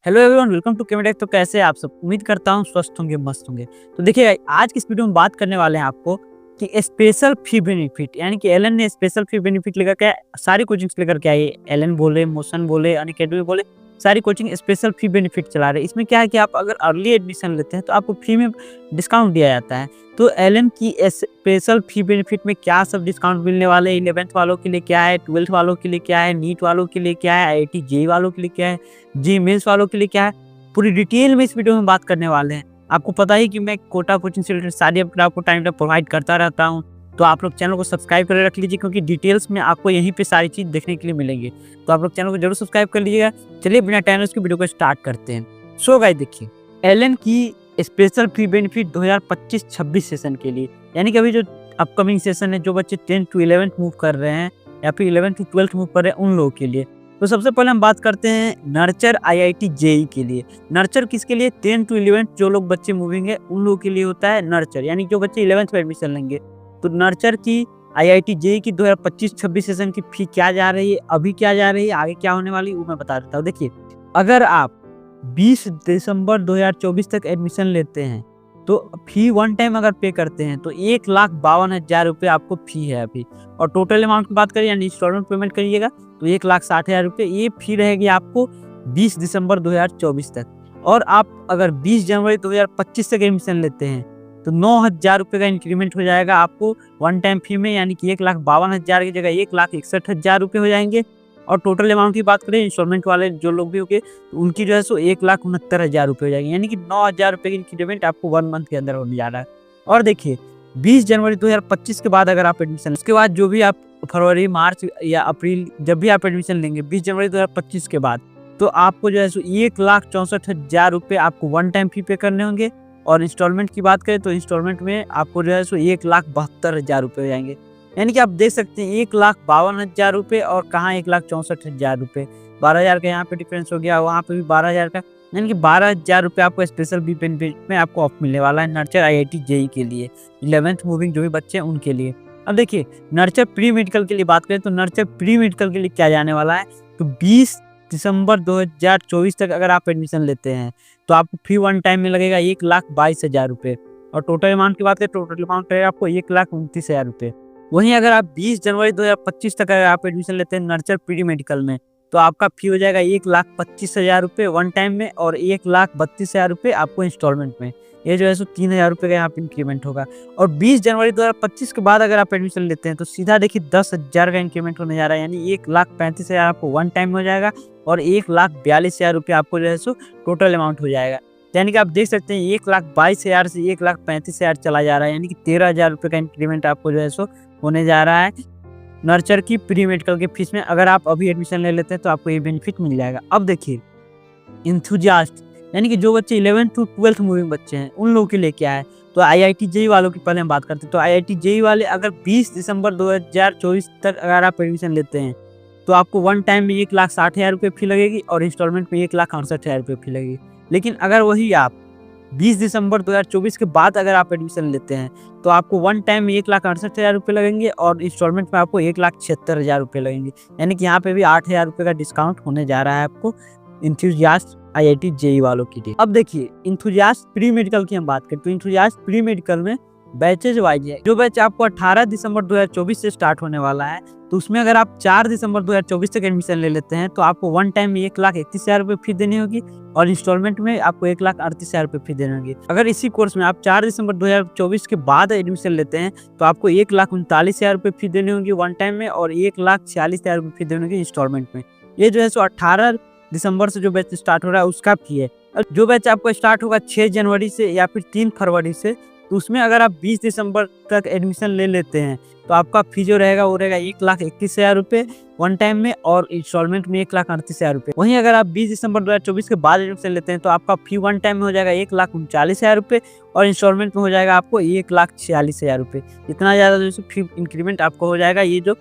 Hello everyone, welcome to Chemetech. तो कैसे हैं आप सब? उम्मीद करता हूँ स्वस्थ होंगे, मस्त होंगे। तो देखिए, आज की इस वीडियो में बात करने वाले हैं आपको कि स्पेशल फी बेनिफिट, यानी कि एलन ने स्पेशल फी बेनिफिट लेकर के सारी कोचिंग्स लेकर के आई। एलन बोले, मोशन बोले, अनअकैडमी बोले, सारी कोचिंग स्पेशल फी बेनिफिट चला रहे हैं। इसमें क्या है कि आप अगर अर्ली एडमिशन लेते हैं तो आपको फी में डिस्काउंट दिया जाता है। तो एलन की स्पेशल फी बेनिफिट में क्या सब डिस्काउंट मिलने वाले हैं, 11th वालों के लिए क्या है, 12th वालों के लिए क्या है, नीट वालों के लिए क्या है, आईआईटी जेईई वालों के लिए क्या है, जी मेंस वालों के लिए क्या है, पूरी डिटेल में इस वीडियो में बात करने वाले हैं। आपको पता ही कि मैं कोटा कोचिंग से रिलेटेड सारी अपडेट आपको टाइम प्रोवाइड करता रहता हूँ। तो आप लोग चैनल को सब्सक्राइब कर रख लीजिए, क्योंकि डिटेल्स में आपको यहीं पे सारी चीज़ देखने के लिए मिलेंगी। तो आप लोग चैनल को जरूर सब्सक्राइब कर लीजिएगा। चलिए बिना टाइम वेस्ट के वीडियो को स्टार्ट करते हैं। सो गाइस, देखिए, एलन की स्पेशल फी बेनिफिट 2025-26 सेशन के लिए, यानी कि अभी जो अपकमिंग सेशन है, जो बच्चे 10th to 11th मूव कर रहे हैं या फिर 11th to 12th मूव कर रहे हैं, उन लोगों के लिए। तो सबसे पहले हम बात करते हैं नर्चर आईआईटी जेईई के लिए। नर्चर किसके लिए? 10 to 11th जो लोग बच्चे मूविंग है उन लोगों के लिए होता है नर्चर, यानी जो बच्चे 11th में एडमिशन लेंगे। तो नर्चर की आईआईटी जेईई की 2025-26 सेशन की फी क्या जा रही है, अभी क्या जा रही है, आगे क्या होने वाली, वो मैं बता देता हूँ। देखिए, अगर आप 20 दिसंबर 2024 तक एडमिशन लेते हैं तो फी वन टाइम अगर पे करते हैं तो 1,52,000 रुपये आपको फी है अभी। और टोटल अमाउंट की बात करें, यानी इंस्टॉलमेंट पेमेंट करिएगा तो 1,60,000 रुपये ये फी रहेगी आपको 20 दिसंबर 2024 तक। और आप अगर 20 जनवरी 2025 तक एडमिशन लेते हैं तो 9,000 रुपये का इंक्रीमेंट हो जाएगा आपको वन टाइम फी में, यानी कि 1,52,000 की जगह 1,61,000 रुपये हो जाएंगे। और टोटल अमाउंट की बात करें, इंस्टॉलमेंट वाले जो लोग भी होंगे तो उनकी जो है सो 1,69,000 रुपये हो जाएगी, यानी कि 9,000 रुपये की इंक्रीमेंट आपको 1 मंथ के अंदर होने जा रहा है। और देखिए, 20 जनवरी 2025 के बाद अगर आप एडमिशन, उसके बाद जो भी आप फरवरी, मार्च या अप्रैल जब भी आप एडमिशन लेंगे 20 जनवरी 2025 के बाद, तो आपको जो है सो 1,64,000 रुपये आपको वन टाइम फी पे करने होंगे। और इंस्टॉलमेंट की बात करें तो इंस्टॉलमेंट में आपको जो है सो 1,72,000 रुपये हो जाएंगे। यानी कि आप देख सकते हैं 1,52,000 रुपये और कहाँ 1,64,000 रुपये, 12,000 का यहाँ पे डिफरेंस हो गया, वहाँ पे भी 12,000 का, यानी कि 12,000 रुपये आपको स्पेशल बी बेनिफिट में आपको ऑफ मिलने वाला है नर्चर आईआईटी जेईई के लिए, 11th मूविंग जो भी बच्चे हैं उनके लिए। अब देखिए, नर्चर प्री मेडिकल के लिए बात करें तो नर्चर प्री मेडिकल के लिए क्या जाने वाला है, तो 20 दिसंबर 2024 तक अगर आप एडमिशन लेते हैं तो आपको फी वन टाइम में लगेगा 1,22,000 रुपये। और टोटल अमाउंट की बात करें, टोटल अमाउंट रहेगा आपको 1,29,000 रुपये। वहीं अगर आप 20 जनवरी 2025 तक अगर आप एडमिशन लेते हैं नर्चर प्री मेडिकल में तो आपका फी हो जाएगा 1,25,000 रुपये वन टाइम में और 1,32,000 रुपये आपको इंस्टॉलमेंट में। ये जो है सो 3,000 रुपये का यहाँ पे इंक्रीमेंट होगा। और 20 जनवरी 2025 के बाद अगर आप एडमिशन लेते हैं तो सीधा देखिए 10,000 का इंक्रीमेंट होने जा रहा है, यानी 1,35,000 आपको वन टाइम हो जाएगा और 1,42,000 रुपये आपको जो है सो टोटल अमाउंट हो जाएगा। यानी कि आप देख सकते हैं 1,22,000 से 1,35,000 चला जा रहा है, यानी कि 13,000 रुपये का इंक्रीमेंट आपको जो है सो होने जा रहा है नर्चर की प्री मेडिकल के फीस में। अगर आप अभी एडमिशन ले लेते हैं तो आपको ये बेनिफिट मिल जाएगा। अब देखिए, इंथुजियास्ट, यानी कि जो बच्चे 11th to 12th मूविंग बच्चे हैं उन लोगों के लिए क्या है, तो आईआईटी जेईई वालों की पहले हम बात करते हैं। तो आईआईटी जेईई वाले अगर 20 दिसंबर 2024 तक अगर आप एडमिशन लेते हैं तो आपको वन टाइम में 1,60,000 रुपये फी लगेगी और इंस्टॉलमेंट में 1,68,000 रुपये फी लगेगी। लेकिन अगर वही आप 20 दिसंबर 2024 के बाद अगर आप एडमिशन लेते हैं तो आपको वन टाइम में 1,68,000 रुपये लगेंगे और इंस्टॉलमेंट में आपको 1,76,000 रुपये लगेंगे। यानी कि यहाँ पे भी 8,000 रुपये का डिस्काउंट होने जा रहा है आपको इंथुजियास्ट आईआईटी जेईई वालों के लिए। अब देखिए, इंथुजियास्ट प्री मेडिकल की हम बात करें तो इंथुजियास्ट प्री मेडिकल में बैचेज वाइज है। जो बैच आपको 18 दिसंबर 2024 से स्टार्ट होने वाला है तो उसमें अगर आप 4 दिसंबर 2024 तक एडमिशन ले लेते हैं तो आपको वन टाइम में 1,31,000 रुपये फी देनी होगी और इंस्टॉलमेंट में आपको 1,38,000 रुपये फी देनी होगी। अगर इसी कोर्स में आप 4 दिसंबर 2024 के बाद एडमिशन लेते हैं तो आपको 1,39,000 रुपये फी देनी होगी वन टाइम में और 1,46,000 रुपये फी देनी होगी इंस्टॉलमेंट में। ये जो है सो 18 दिसंबर से जो बैच स्टार्ट हो रहा है उसका फी है। और जो बैच आपको स्टार्ट होगा 6 जनवरी से या फिर 3 फरवरी से, तो उसमें अगर आप 20 दिसंबर तक एडमिशन ले लेते हैं तो आपका फी जो रहेगा वो रहेगा 1,31,000 रुपये वन टाइम में और इंस्टॉलमेंट में 1,38,000 रुपये। वहीं अगर आप 20 दिसंबर 2024 के बाद एडमिशन लेते हैं तो आपका फी वन टाइम में हो जाएगा 1,39,000 रुपये और इंस्टॉलमेंट में हो जाएगा आपको 1,46,000 रुपये। इतना ज़्यादा जो फी इंक्रीमेंट आपको हो जाएगा। ये जो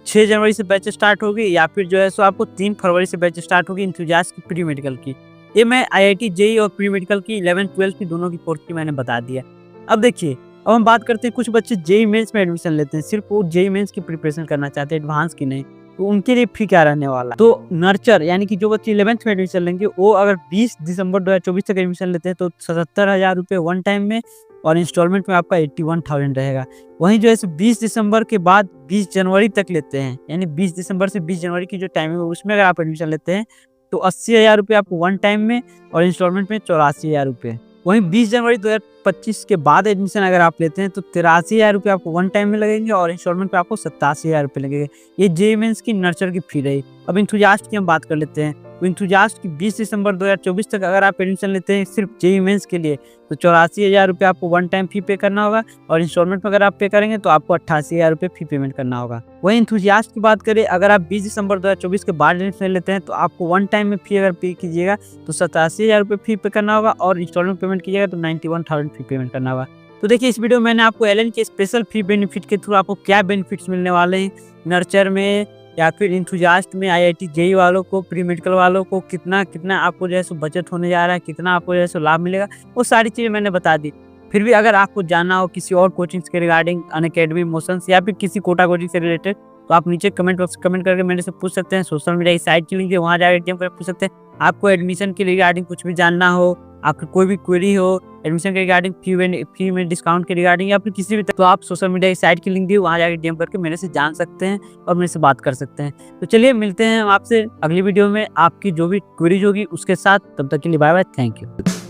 6 जनवरी से बैच स्टार्ट होगी या फिर जो है सो आपको 3 फरवरी से बैच स्टार्ट होगी इंथुजियास्ट की प्री मेडिकल की। ये मैं आईआईटी जेईई और प्री मेडिकल की 11th 12th की दोनों की कोर्स की मैंने बता दिया। अब देखिए, अब हम बात करते हैं कुछ बच्चे जेईई मेंस में एडमिशन लेते हैं, सिर्फ वो जेईई मेंस की प्रिपरेशन करना चाहते हैं, एडवांस की नहीं। तो उनके लिए फी क्या रहने वाला है। तो नर्चर यानी कि जो बच्चे 11th में एडमिशन लेंगे वो अगर 20 दिसंबर 2024 तक एडमिशन लेते हैं तो 77,000 रुपये वन टाइम में और इंस्टॉलमेंट में आपका 81,000 रहेगा। वहीं जो है 20 दिसंबर के बाद 20 जनवरी तक लेते हैं, यानी 20 दिसंबर से 20 जनवरी की जो टाइम है उसमें अगर आप एडमिशन लेते हैं तो 80,000 रुपये आपको वन टाइम में और इंस्टॉलमेंट में 84,000 रुपये। वहीं 20 जनवरी 2025 के बाद एडमिशन अगर आप लेते हैं तो 83,000 रुपये आपको वन टाइम में लगेंगे और इंस्टॉलमेंट पे आपको 87,000 रुपये लगेंगे। ये जेईई मेंस की नर्चर की फी रही। अब इंथुजास्ट की हम बात कर लेते हैं। तो इंथुजास्ट की 20 दिसंबर 2024 तक अगर आप एडमिशन लेते हैं सिर्फ जेईई मेंस के लिए तो 84,000 रुपये आपको वन टाइम फी पे करना होगा और इंस्टॉलमेंट में अगर आप पे करेंगे तो आपको 88,000 रुपये फी पेमेंट करना होगा। वहीं इंथुजास्ट की बात करें, अगर आप 20 दिसंबर 2024 के बाद एडमिशन लेते हैं तो आपको वन टाइम में फी अगर पे कीजिएगा तो 87,000 रुपये फी पे करना होगा और इंस्टॉलमेंट पेमेंट कीजिएगा तो 91,000 फी पेमेंट करना होगा। तो देखिए इस वीडियो में मैंने आपको एलन के स्पेशल फी बेनिफिट के थ्रू आपको क्या बेनिफिट्स मिलने वाले हैं, नर्चर में या फिर इंथुजास्ट में, आईआईटी जेईई वालों को, प्री मेडिकल वालों को कितना कितना आपको जो है सो बचत होने जा रहा है, कितना आपको जो है सो लाभ मिलेगा, वो सारी चीज़ें मैंने बता दी। फिर भी अगर आपको जानना हो किसी और कोचिंग्स के रिगार्डिंग, अनअकैडमी, मोशंस या फिर किसी कोटा कोचिंग से रिलेटेड, तो आप नीचे कमेंट बॉक्स कमेंट करके मेरे से पूछ सकते हैं। सोशल मीडिया की साइट की लिंक है, वहाँ जाकर डीएम करके पूछ सकते हैं। आपको एडमिशन के रिगार्डिंग कुछ भी जानना हो, आपको कोई भी क्वेरी हो एडमिशन के रिगार्डिंग, फी में डिस्काउंट के रिगार्डिंग या फिर किसी भी, तो आप सोशल मीडिया की साइट की लिंक दी, वहाँ जाकर डीएम करके मेरे से जान सकते हैं और मेरे से बात कर सकते हैं। तो चलिए मिलते हैं हम आपसे अगली वीडियो में आपकी जो भी क्वेरीज होगी उसके साथ। तब तक के लिए बाय बाय, थैंक यू।